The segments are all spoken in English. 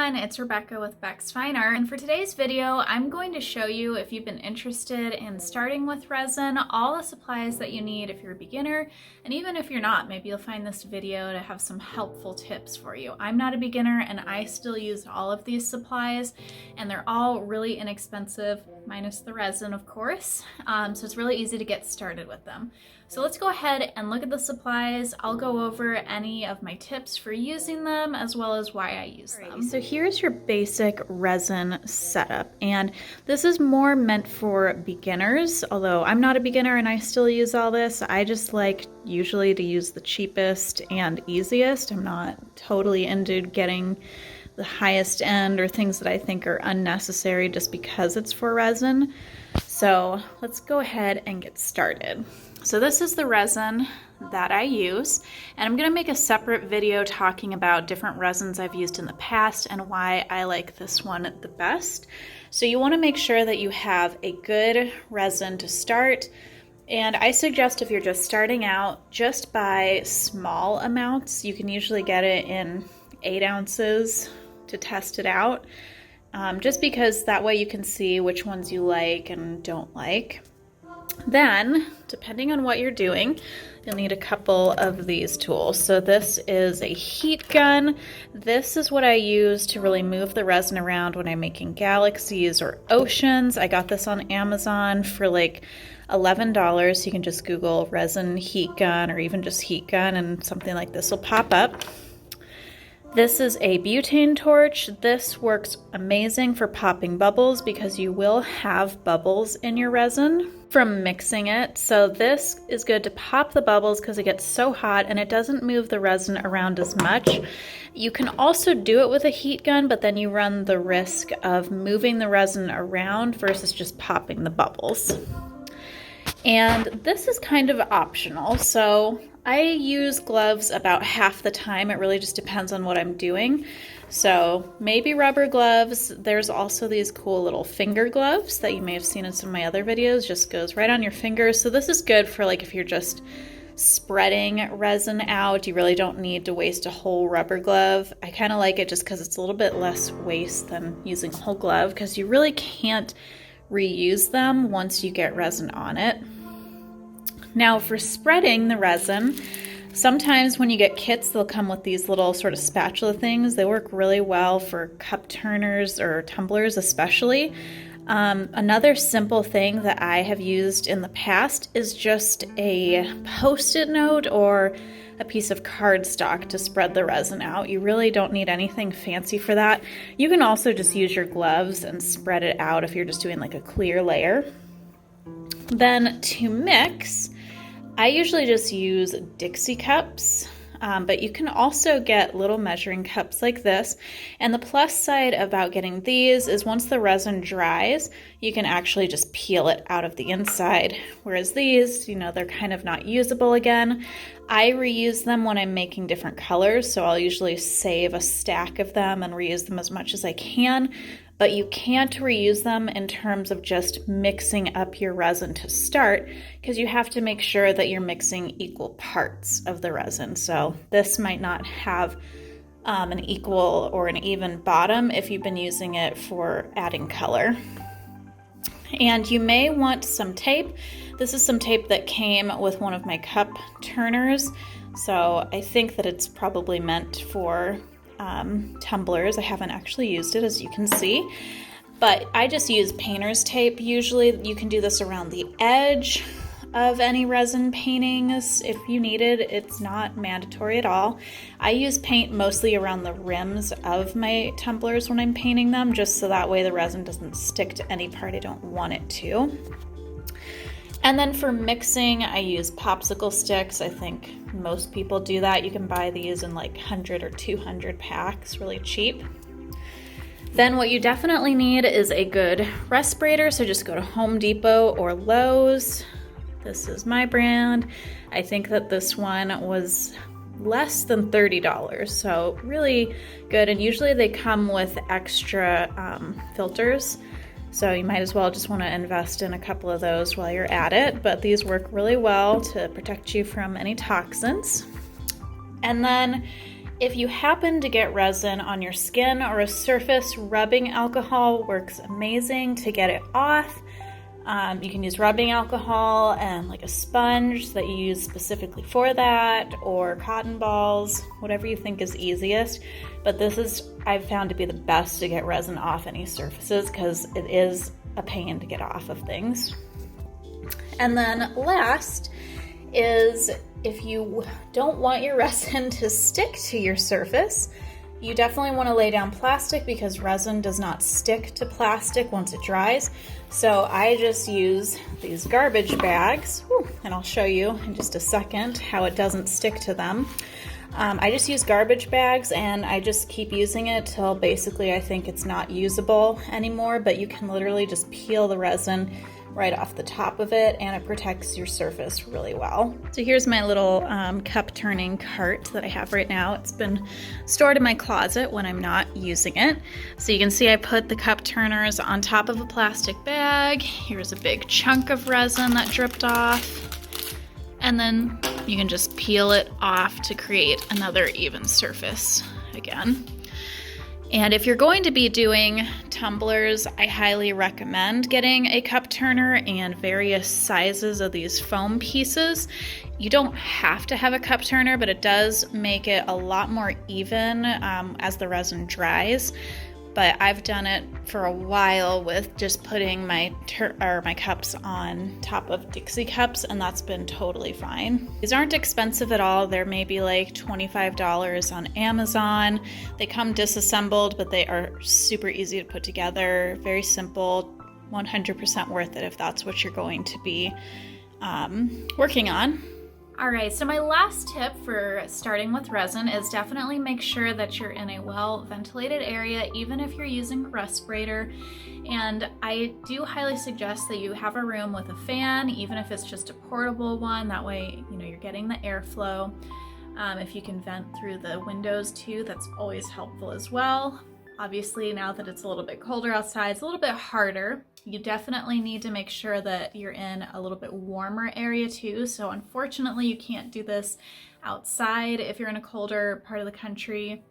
everyone, it's Rebecca with Beck's Fine Art, and for today's video I'm going to show you, if you've been interested in starting with resin, all the supplies that you need if you're a beginner, and even if you're not, maybe you'll find this video to have some helpful tips for you. I'm not a beginner and I still use all of these supplies, and they're all really inexpensive, minus the resin of course, so it's really easy to get started with them. So let's go ahead and look at the supplies. I'll go over any of my tips for using them as well as why I use them. So here's your basic resin setup, and this is more meant for beginners, although I'm not a beginner and I still use all this. I just like usually to use the cheapest and easiest. I'm not totally into getting the highest end or things that I think are unnecessary just because it's for resin. So let's go ahead and get started. So this is the resin that I use, and I'm going to make a separate video talking about different resins I've used in the past and why I like this one the best. So you want to make sure that you have a good resin to start, and I suggest if you're just starting out, just buy small amounts. You can usually get it in 8 ounces to test it out, just because that way you can see which ones you like and don't like. Then, depending on what you're doing, you'll need a couple of these tools. So this is a heat gun. This is what I use to really move the resin around when I'm making galaxies or oceans. I got this on Amazon for like $11. You can just Google resin heat gun or even just heat gun and something like this will pop up. This is a butane torch. This works amazing for popping bubbles because you will have bubbles in your resin from mixing it. So this is good to pop the bubbles because it gets so hot and it doesn't move the resin around as much. You can also do it with a heat gun, but then you run the risk of moving the resin around versus just popping the bubbles. And this is kind of optional. So I use gloves about half the time. It really just depends on what I'm doing. So maybe rubber gloves. There's also these cool little finger gloves that you may have seen in some of my other videos. Just goes right on your fingers. So this is good for like if you're just spreading resin out. You really don't need to waste a whole rubber glove. I kind of like it just because it's a little bit less waste than using a whole glove, because you really can't reuse them once you get resin on it. Now for spreading the resin, sometimes when you get kits, they'll come with these little sort of spatula things. They work really well for cup turners or tumblers especially. Another simple thing that I have used in the past is just a Post-it note or a piece of cardstock to spread the resin out. You really don't need anything fancy for that. You can also just use your gloves and spread it out if you're just doing like a clear layer. Then to mix, I usually just use Dixie Cups, but you can also get little measuring cups like this. And the plus side about getting these is once the resin dries, you can actually just peel it out of the inside. Whereas these, you know, they're kind of not usable again. I reuse them when I'm making different colors, so I'll usually save a stack of them and reuse them as much as I can. But you can't reuse them in terms of just mixing up your resin to start, because you have to make sure that you're mixing equal parts of the resin. So this might not have an equal or an even bottom if you've been using it for adding color. And you may want some tape. This is some tape that came with one of my cup turners. So I think that it's probably meant for tumblers. I haven't actually used it, as you can see, but I just use painter's tape. Usually you can do this around the edge of any resin paintings if you need it. It's not mandatory at all. I use paint mostly around the rims of my tumblers when I'm painting them, just so that way the resin doesn't stick to any part I don't want it to. And then for mixing, I use Popsicle Sticks. I think most people do that. You can buy these in like 100 or 200 packs, really cheap. Then what you definitely need is a good respirator. So just go to Home Depot or Lowe's. This is my brand. I think that this one was less than $30, so really good. And usually they come with extra filters. So you might as well just want to invest in a couple of those while you're at it, but these work really well to protect you from any toxins. And then If you happen to get resin on your skin or a surface, rubbing alcohol works amazing to get it off. You can use rubbing alcohol and like a sponge that you use specifically for that, or cotton balls, whatever you think is easiest. But this is, I've found to be the best to get resin off any surfaces because it is a pain to get off of things. And then last is, if you don't want your resin to stick to your surface, you definitely want to lay down plastic because resin does not stick to plastic once it dries. So I just use these garbage bags, and I'll show you in just a second how it doesn't stick to them. I just use garbage bags and I just keep using it till basically I think it's not usable anymore, but you can literally just peel the resin right off the top of it and it protects your surface really well. So here's my little cup turning cart that I have right now. It's been stored in my closet when I'm not using it. So you can see I put the cup turners on top of a plastic bag. Here's a big chunk of resin that dripped off. And then you can just peel it off to create another even surface again. And if you're going to be doing tumblers, I highly recommend getting a cup turner and various sizes of these foam pieces. You don't have to have a cup turner, but it does make it a lot more even as the resin dries. But I've done it for a while with just putting my cups on top of Dixie Cups, and that's been totally fine. These aren't expensive at all. They're maybe like $25 on Amazon. They come disassembled, but they are super easy to put together. Very simple, 100% worth it if that's what you're going to be working on. All right, so my last tip for starting with resin is definitely make sure that you're in a well-ventilated area, even if you're using a respirator. And I do highly suggest that you have a room with a fan, even if it's just a portable one. That way, you're getting the airflow. If you can vent through the windows too, that's always helpful as well. Obviously, now that it's a little bit colder outside, it's a little bit harder. You definitely need to make sure that you're in a little bit warmer area too. So unfortunately, you can't do this outside if you're in a colder part of the country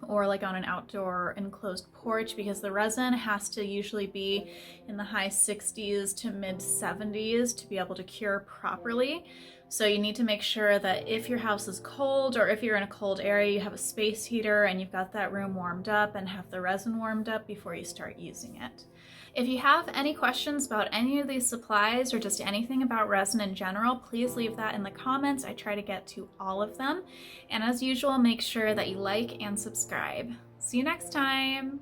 or like on an outdoor enclosed porch, because the resin has to usually be in the high 60s to mid 70s to be able to cure properly. So you need to make sure that if your house is cold, or if you're in a cold area, you have a space heater and you've got that room warmed up and have the resin warmed up before you start using it. If you have any questions about any of these supplies or just anything about resin in general, please leave that in the comments. I try to get to all of them. And as usual, make sure that you like and subscribe. See you next time.